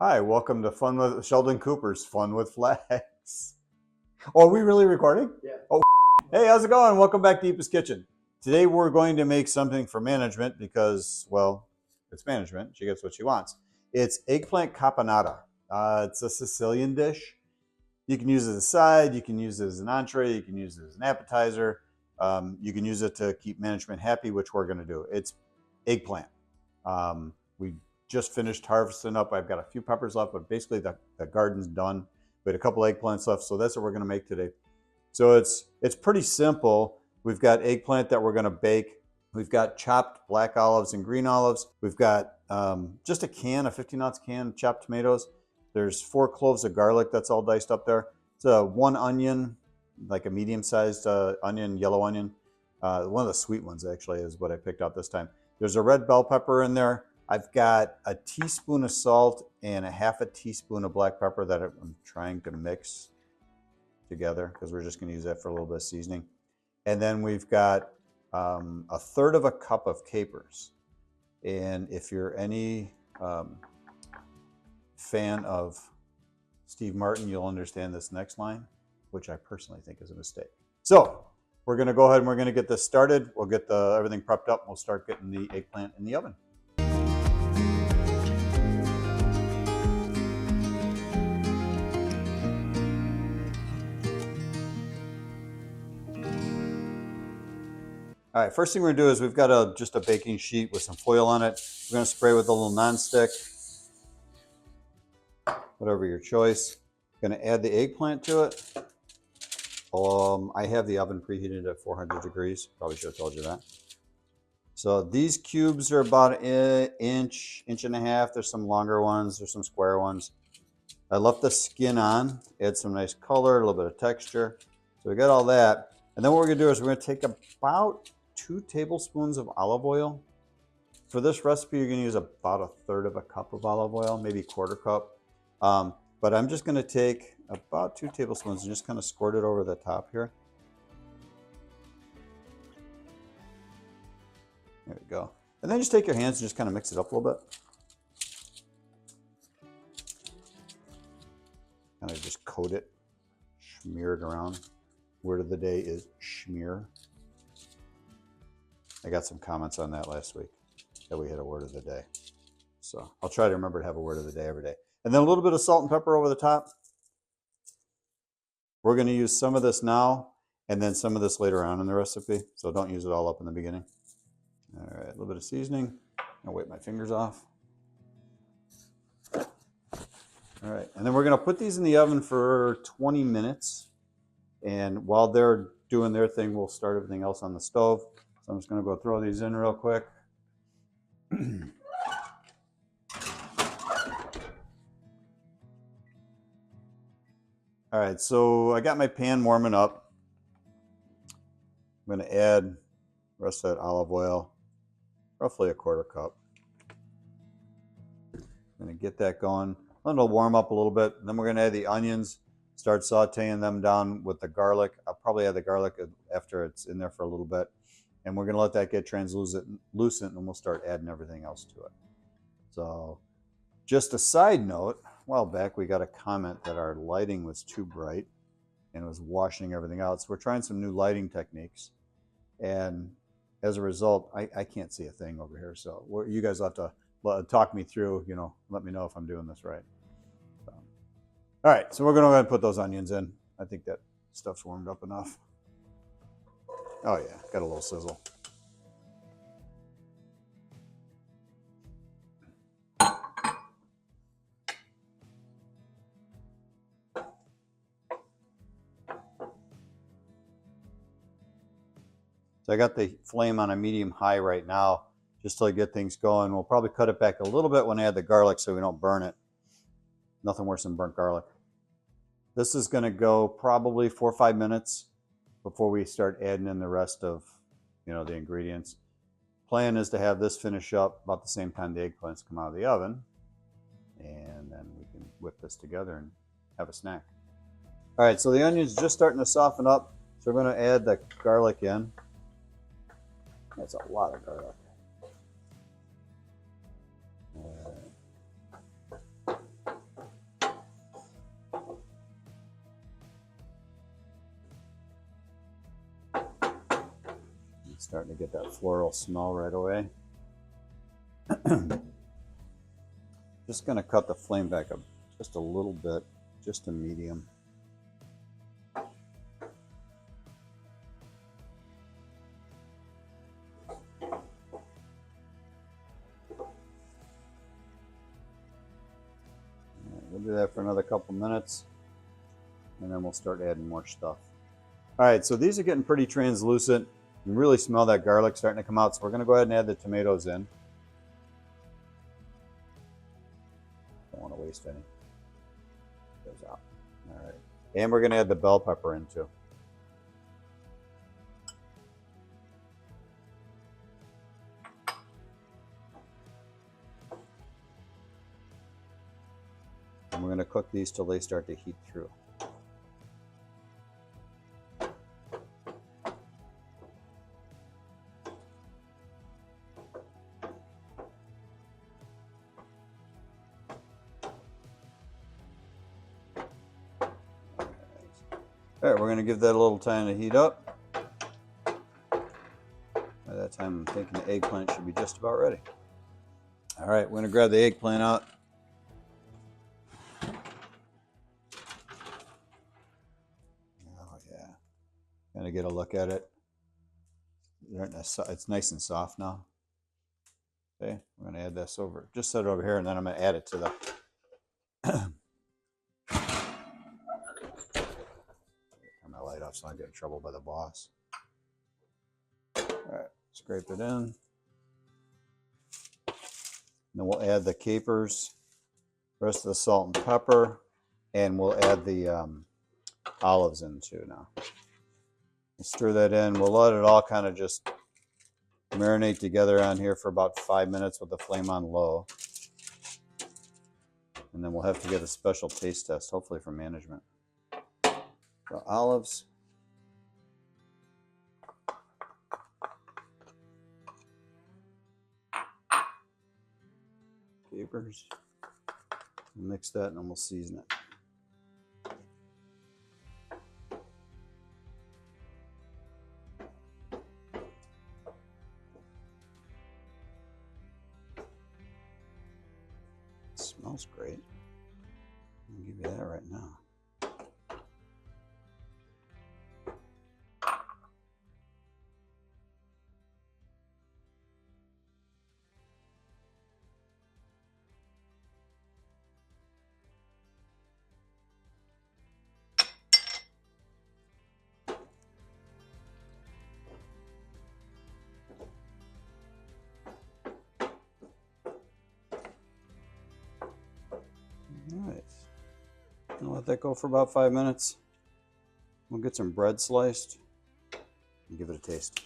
Hi, welcome to Fun with Sheldon Cooper's Fun with Flags. Oh, are we really recording? Yeah. Oh, hey, how's it going? Welcome back to Eepa's Kitchen. Today we're going to make something for management because, well, it's management. She gets what she wants. It's eggplant caponata. It's a Sicilian dish. You can use it as a side. You can use it as an entree. You can use it as an appetizer. You can use it to keep management happy, which we're going to do. It's eggplant. We just finished harvesting up. I've got a few peppers left, but basically the garden's done. We had a couple eggplants left, so that's what we're going to make today. So it's pretty simple. We've got eggplant that we're going to bake. We've got chopped black olives and green olives. We've got just a 15-ounce can of chopped tomatoes. There's 4 cloves of garlic that's all diced up there. It's 1 onion, like a medium-sized onion, yellow onion. One of the sweet ones, actually, is what I picked out this time. There's a red bell pepper in there. I've got a teaspoon of salt and a half a teaspoon of black pepper that I'm trying to mix together because we're just going to use that for a little bit of seasoning. And then we've got a third of a cup of capers. And if you're any fan of Steve Martin, you'll understand this next line, which I personally think is a mistake. So we're going to go ahead and we're going to get this started. We'll get everything prepped up. And we'll start getting the eggplant in the oven. All right, first thing we're gonna do is we've got just a baking sheet with some foil on it. We're gonna spray with a little nonstick, whatever your choice. Gonna add the eggplant to it. I have the oven preheated at 400 degrees. Probably should have told you that. So these cubes are about an inch, inch and a half. There's some longer ones, there's some square ones. I left the skin on, add some nice color, a little bit of texture. So we got all that. And then what we're gonna do is we're gonna take about 2 tablespoons of olive oil. For this recipe, you're gonna use about a third of a cup of olive oil, maybe 1/4 cup. But I'm just gonna take about 2 tablespoons and just kind of squirt it over the top here. There we go. And then just take your hands and just kind of mix it up a little bit. Kind of just coat it, smear it around. Word of the day is schmear. I got some comments on that last week that we had a word of the day. So I'll try to remember to have a word of the day every day. And then a little bit of salt and pepper over the top. We're going to use some of this now and then some of this later on in the recipe. So don't use it all up in the beginning. All right, a little bit of seasoning. I'll wipe my fingers off. All right, and then we're going to put these in the oven for 20 minutes. And while they're doing their thing, we'll start everything else on the stove. So I'm just going to go throw these in real quick. All right, so I got my pan warming up. I'm going to add the rest of that olive oil, roughly a 1/4 cup. I'm going to get that going. Let it warm up a little bit. Then we're going to add the onions, start sauteing them down with the garlic. I'll probably add the garlic after it's in there for a little bit. And we're going to let that get translucent, and we'll start adding everything else to it. So just a side note, a while back we got a comment that our lighting was too bright and it was washing everything out. So we're trying some new lighting techniques. And as a result, I can't see a thing over here. So you guys will have to talk me through, let me know if I'm doing this right. So, all right, so we're going to go ahead and put those onions in. I think that stuff's warmed up enough. Oh yeah, got a little sizzle. So I got the flame on a medium high right now, just till I get things going. We'll probably cut it back a little bit when I add the garlic so we don't burn it. Nothing worse than burnt garlic. This is gonna go probably 4 or 5 minutes before we start adding in the rest of, the ingredients. Plan is to have this finish up about the same time the eggplants come out of the oven. And then we can whip this together and have a snack. All right, so the onion's just starting to soften up. So we're gonna add the garlic in. That's a lot of garlic. Starting to get that floral smell right away. Just going to cut the flame back up just a little bit, just to medium. We'll do that for another couple minutes, and then we'll start adding more stuff. All right, so these are getting pretty translucent. You can really smell that garlic starting to come out, so we're going to go ahead and add the tomatoes in. Don't want to waste any. Goes out. All right, and we're going to add the bell pepper in too. And we're going to cook these till they start to heat through. All right, we're going to give that a little time to heat up. By that time, I'm thinking the eggplant should be just about ready. All right, we're going to grab the eggplant out. Oh, yeah. Going to get a look at it. It's nice and soft now. Okay, we're going to add this over. Just set it over here, and then I'm going to add it to the... Turn my light off so I don't get in trouble by the boss. All right, scrape it in. Then we'll add the capers, rest of the salt and pepper, and we'll add the olives in too now. Stir that in. We'll let it all kind of just marinate together on here for about 5 minutes with the flame on low. And then we'll have to get a special taste test, hopefully from management. The olives. Capers. Mix that and then we'll season it. It smells great. I'll give you that right now. Alright, I'll let that go for about 5 minutes. We'll get some bread sliced and give it a taste.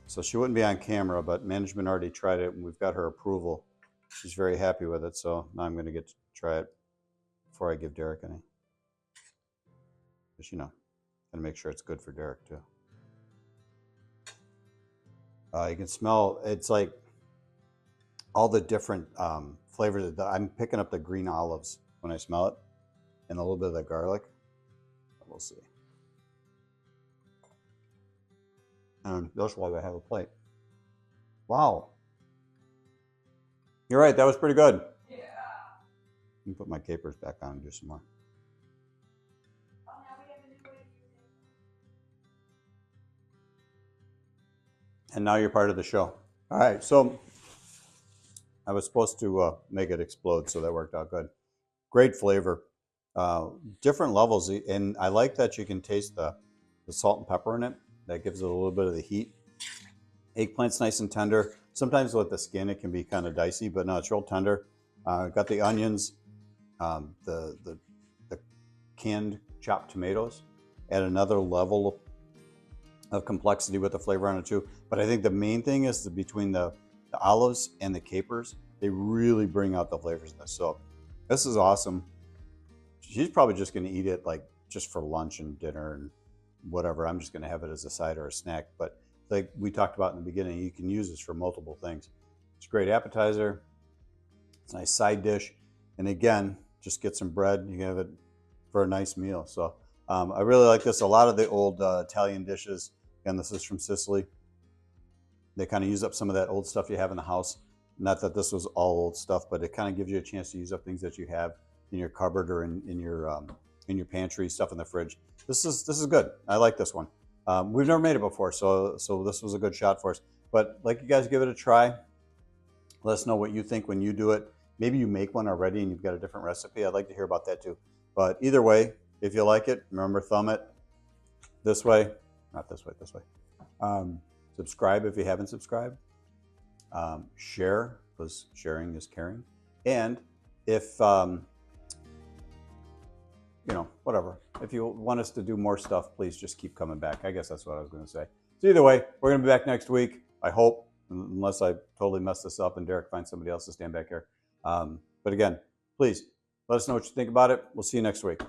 So she wouldn't be on camera, but management already tried it and we've got her approval. She's very happy with it, so now I'm going to get to try it before I give Derek any. Because, you know, got to make sure it's good for Derek, too. You can smell, it's like all the different flavors. I'm picking up the green olives when I smell it, and a little bit of the garlic. We'll see. And that's why I have a plate. Wow. You're right, that was pretty good. Yeah. Let me put my capers back on and do some more. And now you're part of the show. All right, so I was supposed to make it explode, so that worked out good. Great flavor. Different levels, and I like that you can taste the salt and pepper in it. That gives it a little bit of the heat. Eggplant's nice and tender. Sometimes with the skin, it can be kind of dicey, but no, it's real tender. Got the onions, the canned chopped tomatoes, add another level of complexity with the flavor on it too. But I think the main thing is between the olives and the capers, they really bring out the flavors in this. So this is awesome. She's probably just going to eat it like just for lunch and dinner and whatever. I'm just going to have it as a side or a snack. But like we talked about in the beginning, you can use this for multiple things. It's a great appetizer. It's a nice side dish. And again, just get some bread. You can have it for a nice meal. So I really like this. A lot of the old Italian dishes, again, this is from Sicily. They kind of use up some of that old stuff you have in the house. Not that this was all old stuff, but it kind of gives you a chance to use up things that you have in your cupboard or in your pantry, stuff in the fridge. This is good. I like this one. We've never made it before, so this was a good shot for us. But like you guys, give it a try. Let us know what you think when you do it. Maybe you make one already and you've got a different recipe. I'd like to hear about that too. But either way, if you like it, remember, thumb it this way, not this way, this way. Subscribe if you haven't subscribed. Share, because sharing is caring. And if, whatever. If you want us to do more stuff, please just keep coming back. I guess that's what I was going to say. So either way, we're going to be back next week, I hope, unless I totally mess this up and Derek finds somebody else to stand back here. But again, please let us know what you think about it. We'll see you next week.